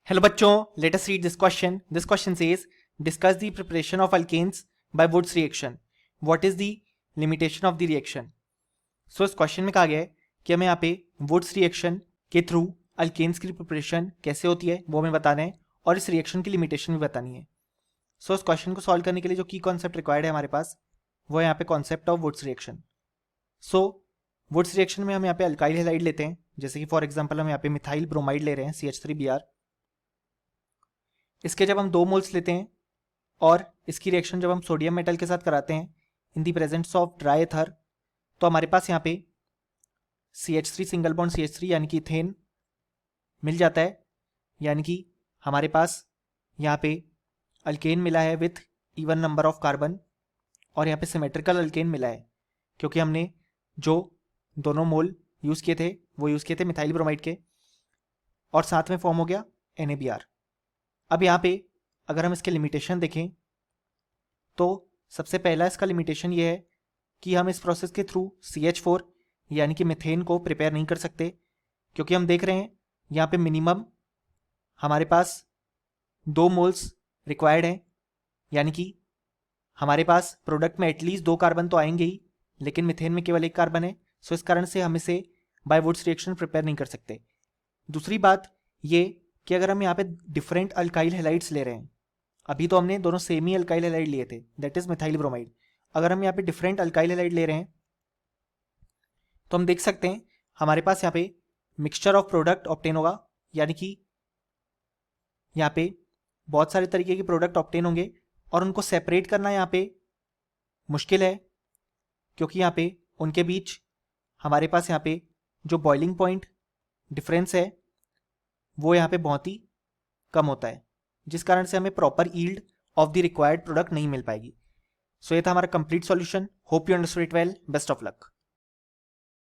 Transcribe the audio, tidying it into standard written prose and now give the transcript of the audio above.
Hello बच्चों, let us read this question. This question says, discuss the preparation of alkanes by Wood's reaction. What is the limitation of the reaction? So इस question में कहा गया है कि हमें यहाँ पे वुड्स रिएक्शन के थ्रू अल्केन्स की प्रिपरेशन कैसे होती है वो हमें बताना है और इस रिएक्शन की लिमिटेशन भी बतानी है. सो इस क्वेश्चन को सॉल्व करने के लिए जो की कॉन्सेप्ट रिक्वायर्ड है हमारे पास वो है यहाँ पे concept of Wurtz reaction. So Wurtz reaction में हम यहाँ पे अल्काइल हैलाइड लेते हैं, जैसे कि फॉर एग्जाम्पल हम यहाँ पे मिथाइल ब्रोमाइड ले रहे हैं CH3Br. इसके जब हम 2 मोल्स लेते हैं और इसकी रिएक्शन जब हम सोडियम मेटल के साथ कराते हैं इन दी प्रेजेंस ऑफ ड्राई एथर, तो हमारे पास यहाँ पे CH3 सिंगल बॉन्ड CH3 यानी कि इथेन मिल जाता है. यानी कि हमारे पास यहाँ पे अल्केन मिला है with even number of carbon और यहाँ पे सिमेट्रिकल अल्केन मिला है क्योंकि हमने जो दोनों मोल यूज़ किए थे वो यूज़ किए थे मिथाइल ब्रोमाइड के और साथ में फॉर्म हो गया NaBr. अब यहाँ पे अगर हम इसके लिमिटेशन देखें तो सबसे पहला इसका लिमिटेशन ये है कि हम इस प्रोसेस के थ्रू CH4 यानी कि मीथेन को प्रिपेयर नहीं कर सकते क्योंकि हम देख रहे हैं यहाँ पे मिनिमम हमारे पास 2 मोल्स रिक्वायर्ड हैं. यानी कि हमारे पास प्रोडक्ट में एटलीस्ट 2 कार्बन तो आएंगे ही, लेकिन मीथेन में केवल 1 कार्बन है. सो इस कारण से हम इसे बाय वुड्स रिएक्शन प्रिपेयर नहीं कर सकते. दूसरी बात ये कि अगर हम यहाँ पे डिफरेंट अल्काइल हैलाइड्स ले रहे हैं, अभी तो हमने दोनों सेम ही अल्काइल हैलाइड लिए थे दैट इज मिथाइल ब्रोमाइड. अगर हम यहाँ पे डिफरेंट अल्काइल हैलाइड ले रहे हैं तो हम देख सकते हैं हमारे पास यहाँ पे मिक्सचर ऑफ प्रोडक्ट ऑब्टेन होगा. यानी कि यहाँ पे बहुत सारे तरीके के प्रोडक्ट ऑब्टेन होंगे और उनको सेपरेट करना यहाँ पे मुश्किल है क्योंकि यहाँ पे उनके बीच हमारे पास यहाँ पे जो बॉइलिंग पॉइंट डिफरेंस है वो यहाँ पे बहुत ही कम होता है, जिस कारण से हमें proper yield of the required product नहीं मिल पाएगी. सो ये था हमारा complete solution. Hope you understood it well. Best of luck.